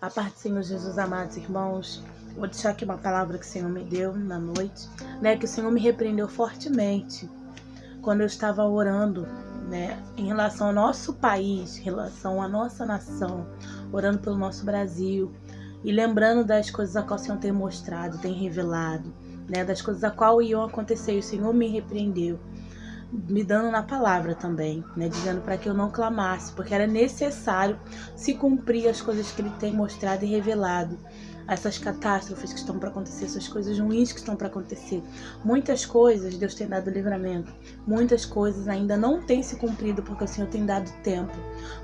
A paz do Senhor Jesus, amados irmãos, vou deixar aqui uma palavra que o Senhor me deu na noite, que o Senhor me repreendeu fortemente quando eu estava orando, em relação ao nosso país, em relação à nossa nação, orando pelo nosso Brasil e lembrando das coisas a qual o Senhor tem mostrado, tem revelado, das coisas a qual iam acontecer, e o Senhor me repreendeu, me dando na palavra também, dizendo para que eu não clamasse, porque era necessário se cumprir as coisas que Ele tem mostrado e revelado. Essas catástrofes que estão para acontecer, essas coisas ruins que estão para acontecer. Muitas coisas Deus tem dado livramento, muitas coisas ainda não têm se cumprido, porque o Senhor tem dado tempo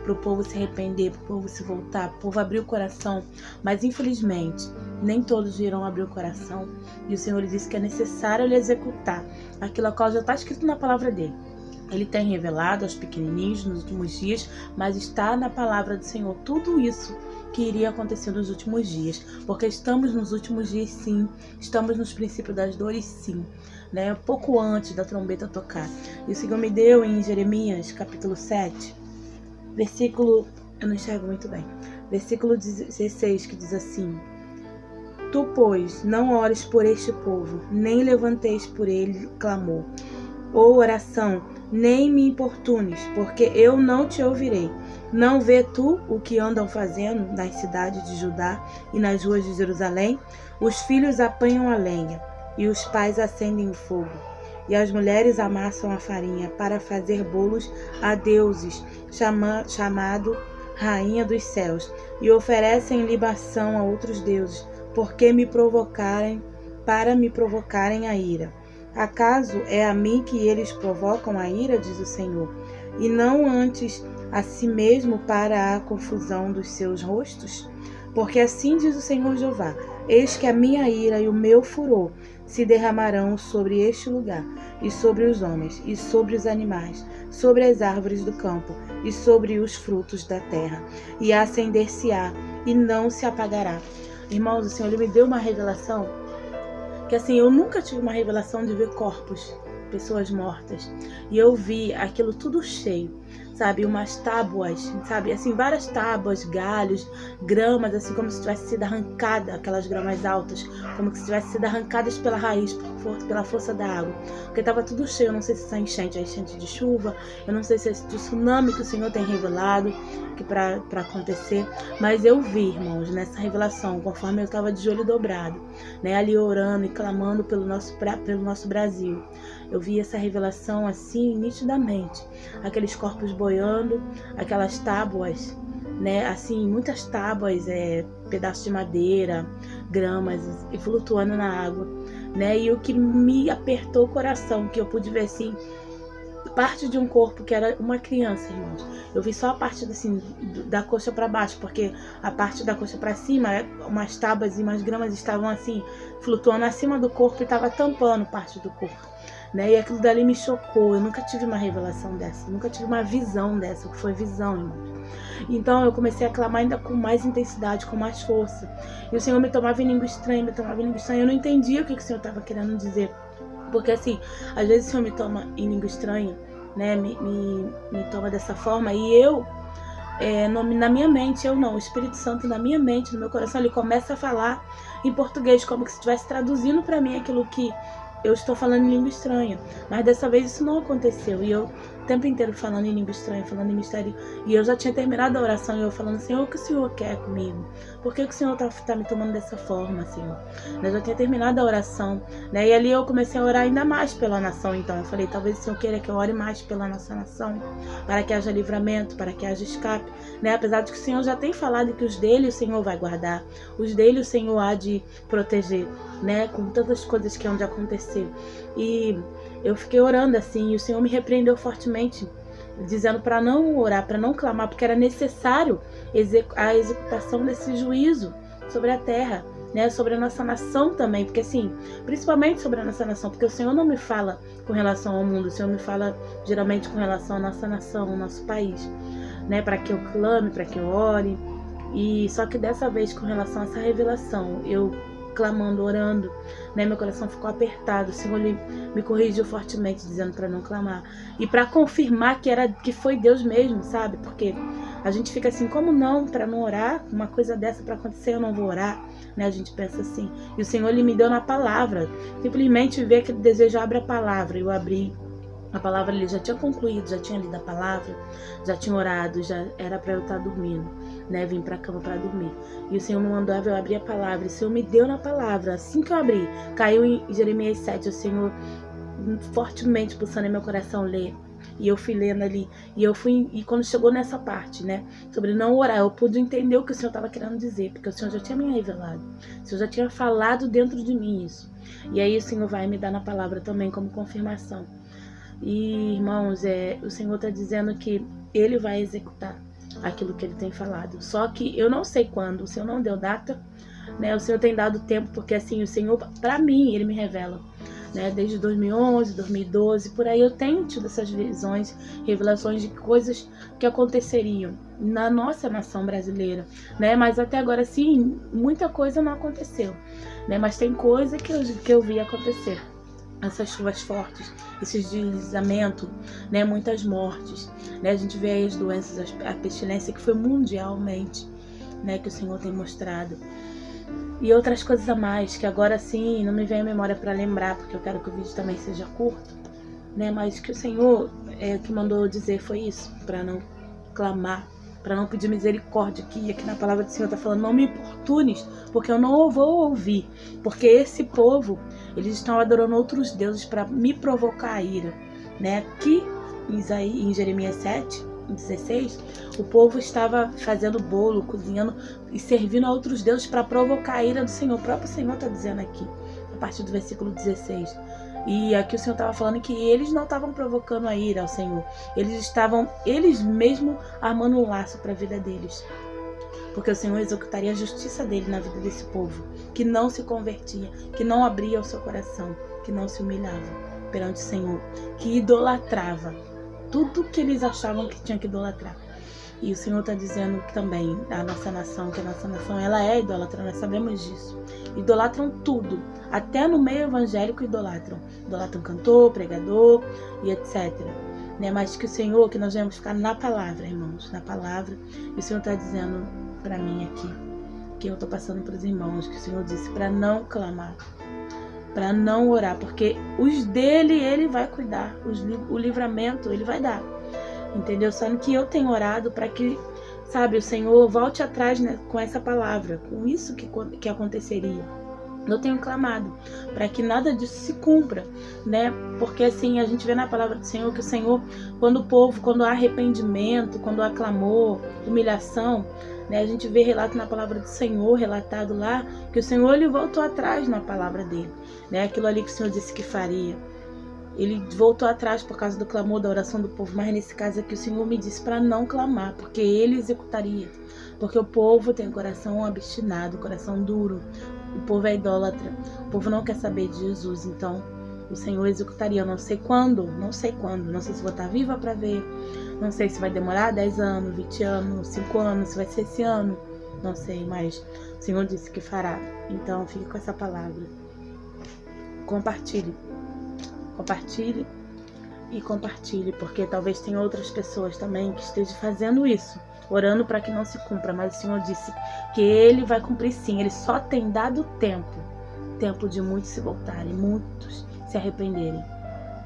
para o povo se arrepender, para o povo se voltar, para o povo abrir o coração, mas infelizmente nem todos irão abrir o coração, e o Senhor disse que é necessário Ele executar aquilo a qual já está escrito na palavra dele. Ele tem revelado aos pequenininhos nos últimos dias, mas está na palavra do Senhor tudo isso que iria acontecer nos últimos dias, porque estamos nos últimos dias, sim, estamos nos princípios das dores, sim, pouco antes da trombeta tocar. E o Senhor me deu em Jeremias, capítulo 7, versículo, eu não enxergo muito bem, versículo 16, que diz assim: Tu, pois, não ores por este povo, nem levanteis por ele clamor, ou oração, nem me importunes, porque eu não te ouvirei. Não vê tu o que andam fazendo nas cidades de Judá e nas ruas de Jerusalém? Os filhos apanham a lenha, e os pais acendem o fogo, e as mulheres amassam a farinha para fazer bolos a deuses, chamado Rainha dos Céus, e oferecem libação a outros deuses, porque para me provocarem a ira. Acaso é a mim que eles provocam a ira, diz o Senhor, e não antes a si mesmo para a confusão dos seus rostos? Porque assim diz o Senhor Jeová: eis que a minha ira e o meu furor se derramarão sobre este lugar, e sobre os homens, e sobre os animais, sobre as árvores do campo, e sobre os frutos da terra, e acender-se-á, e não se apagará. Irmãos, o Senhor Ele me deu uma revelação que assim, eu nunca tive uma revelação de ver corpos, pessoas mortas. E eu vi aquilo tudo cheio, sabe? Umas tábuas, sabe? Assim, várias tábuas, galhos, gramas, assim, como se tivesse sido arrancada, aquelas gramas altas, como se tivesse sido arrancadas pela raiz, pela força da água. Porque estava tudo cheio, eu não sei se essa enchente é enchente de chuva, eu não sei se é esse tsunami que o Senhor tem revelado que para acontecer, mas eu vi, irmãos, nessa revelação, conforme eu estava de olho dobrado, ali orando e clamando pelo nosso Brasil. Eu vi essa revelação assim, nitidamente. Aqueles corpos boiando, aquelas tábuas, assim, muitas tábuas, pedaços de madeira, gramas, e flutuando na água, E o que me apertou o coração, que eu pude ver assim, parte de um corpo que era uma criança, irmãos. Eu vi só a parte assim, da coxa para baixo, porque a parte da coxa para cima, umas tábuas e umas gramas estavam assim, flutuando acima do corpo e estava tampando parte do corpo. E aquilo dali me chocou. Eu nunca tive uma revelação dessa, nunca tive uma visão dessa, que foi visão, irmãos. Então eu comecei a clamar ainda com mais intensidade, com mais força. E o Senhor me tomava em língua estranha, Eu não entendia o que o Senhor estava querendo dizer. Porque assim, às vezes o Senhor me toma em língua estranha, me toma dessa forma, e eu, na minha mente, o Espírito Santo na minha mente, no meu coração, ele começa a falar em português, como se estivesse traduzindo para mim aquilo que eu estou falando em língua estranha. Mas dessa vez isso não aconteceu, e eu o tempo inteiro falando em língua estranha, falando em mistério, e eu já tinha terminado a oração, e eu falando: Senhor, o que o Senhor quer comigo? Por que o Senhor tá me tomando dessa forma, Senhor? Eu já tinha terminado a oração, e ali eu comecei a orar ainda mais pela nação. Então eu falei: talvez o Senhor queira que eu ore mais pela nossa nação, para que haja livramento, para que haja escape, apesar de que o Senhor já tem falado que os dele o Senhor vai guardar, os dele o Senhor há de proteger, com tantas coisas que hão de acontecer. E eu fiquei orando assim, e o Senhor me repreendeu fortemente, dizendo para não orar, para não clamar, porque era necessário a executação desse juízo sobre a terra, sobre a nossa nação também, porque assim, principalmente sobre a nossa nação, porque o Senhor não me fala com relação ao mundo, o Senhor me fala geralmente com relação à nossa nação, ao nosso país, para que eu clame, para que eu ore. E só que dessa vez, com relação a essa revelação, eu clamando, orando, meu coração ficou apertado. O Senhor me corrigiu fortemente, dizendo para não clamar, e para confirmar que foi Deus mesmo, sabe? Porque A gente fica assim, como não, para não orar? Uma coisa dessa para acontecer, eu não vou orar, né? A gente pensa assim. E o Senhor, Ele me deu na palavra. Simplesmente ver aquele desejo, abre a palavra. Eu abri a palavra, Ele já tinha concluído, já tinha lido a palavra, já tinha orado, já era para eu estar dormindo, né? Vim para a cama para dormir. E o Senhor me mandou eu abrir a palavra. E o Senhor me deu na palavra. Assim que eu abri, caiu em Jeremias 7, o Senhor fortemente pulsando em meu coração ler. E eu fui lendo ali, e quando chegou nessa parte, né, sobre não orar, eu pude entender o que o Senhor estava querendo dizer, porque o Senhor já tinha me revelado, o Senhor já tinha falado dentro de mim isso. E aí o Senhor vai me dar na palavra também como confirmação. E, irmãos, o Senhor está dizendo que Ele vai executar aquilo que Ele tem falado. Só que eu não sei quando, o Senhor não deu data, né, o Senhor tem dado tempo, porque assim, o Senhor, para mim, Ele me revela. Né, desde 2011, 2012, por aí eu tenho tido essas visões, revelações de coisas que aconteceriam na nossa nação brasileira, né? Mas até agora sim, muita coisa não aconteceu, né? Mas tem coisa que eu vi acontecer. Essas chuvas fortes, esses deslizamentos, né? Muitas mortes, né? A gente vê aí as doenças, a pestilência que foi mundialmente, né? Que o Senhor tem mostrado. E outras coisas a mais, que agora sim não me vem a memória para lembrar, porque eu quero que o vídeo também seja curto, né? Mas que o Senhor que mandou eu dizer foi isso, para não clamar, para não pedir misericórdia, que aqui na palavra do Senhor está falando, não me importunes, porque eu não vou ouvir, porque esse povo, eles estão adorando outros deuses para me provocar a ira, né? Aqui em Jeremias 7, 16, o povo estava fazendo bolo, cozinhando e servindo a outros deuses para provocar a ira do Senhor. O próprio Senhor está dizendo aqui, a partir do versículo 16. E aqui o Senhor estava falando que eles não estavam provocando a ira ao Senhor. Eles estavam, eles mesmos, armando um laço para a vida deles. Porque o Senhor executaria a justiça dele na vida desse povo, que não se convertia, que não abria o seu coração, que não se humilhava perante o Senhor, que idolatrava tudo que eles achavam que tinha que idolatrar. E o Senhor está dizendo também a nossa nação, que a nossa nação ela é idólatra, nós sabemos disso. Idolatram tudo, até no meio evangélico idolatram. Idolatram cantor, pregador e etc. Né? Mas que o Senhor, que nós vamos ficar na palavra, irmãos, na palavra. E o Senhor está dizendo para mim aqui, que eu estou passando para os irmãos, que o Senhor disse para não clamar, para não orar, porque os dele ele vai cuidar, o livramento ele vai dar, entendeu? Só que eu tenho orado para que, sabe, o Senhor volte atrás, né, com essa palavra, com isso que aconteceria. Eu tenho clamado para que nada disso se cumpra, né? Porque assim, a gente vê na palavra do Senhor que o Senhor, quando há arrependimento, quando há clamor, humilhação, né? A gente vê relato na palavra do Senhor, relatado lá, que o Senhor ele voltou atrás na palavra dele, né? Aquilo ali que o Senhor disse que faria. Ele voltou atrás por causa do clamor, da oração do povo, mas nesse caso aqui o Senhor me disse para não clamar, porque ele executaria. Porque o povo tem coração obstinado, coração duro, o povo é idólatra, o povo não quer saber de Jesus, então o Senhor executaria. Eu não sei quando, não sei se vou estar viva para ver, não sei se vai demorar 10 anos, 20 anos, 5 anos, se vai ser esse ano, não sei, mas o Senhor disse que fará. Então fique com essa palavra, compartilhe e compartilhe, porque talvez tenha outras pessoas também que estejam fazendo isso, orando para que não se cumpra, mas o Senhor disse que ele vai cumprir sim, ele só tem dado tempo de muitos se voltarem, muitos se arrependerem,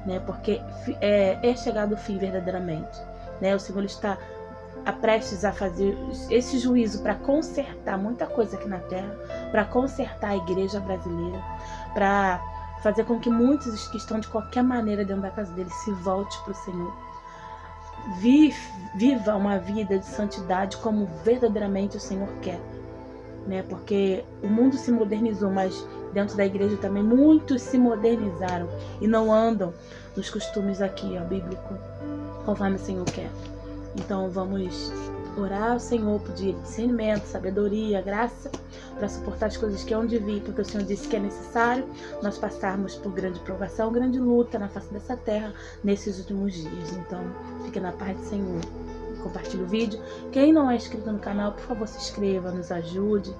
né? Porque é chegado o fim verdadeiramente, né? O Senhor está prestes a fazer esse juízo para consertar muita coisa aqui na terra, para consertar a igreja brasileira, para fazer com que muitos que estão de qualquer maneira dentro da casa dele se volte para o Senhor. Viva uma vida de santidade como verdadeiramente o Senhor quer, né? Porque o mundo se modernizou, mas dentro da igreja também muitos se modernizaram e não andam nos costumes aqui, bíblico, conforme o Senhor quer. Então vamos orar ao Senhor, pedir discernimento, sabedoria, graça para suportar as coisas que hão de vir, porque o Senhor disse que é necessário nós passarmos por grande provação, grande luta na face dessa terra nesses últimos dias. Então fique na paz do Senhor, compartilhe o vídeo. Quem não é inscrito no canal, por favor, se inscreva, nos ajude,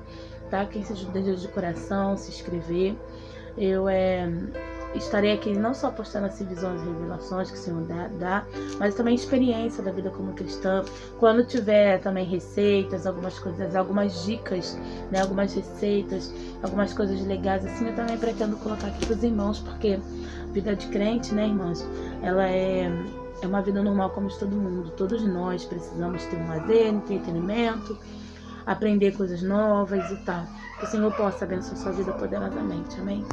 tá? Quem seja desejo de coração, se inscrever. Eu estarei aqui não só postando assim visões e revelações que o Senhor dá, mas também experiência da vida como cristã. Quando tiver também receitas, algumas coisas, algumas dicas, né, algumas receitas, algumas coisas legais assim, eu também pretendo colocar aqui para os irmãos, porque vida de crente, né, irmãos, ela é uma vida normal como de todo mundo. Todos nós precisamos ter um lazer, entretenimento, aprender coisas novas e tal. Que o Senhor possa abençoar sua vida poderosamente. Amém?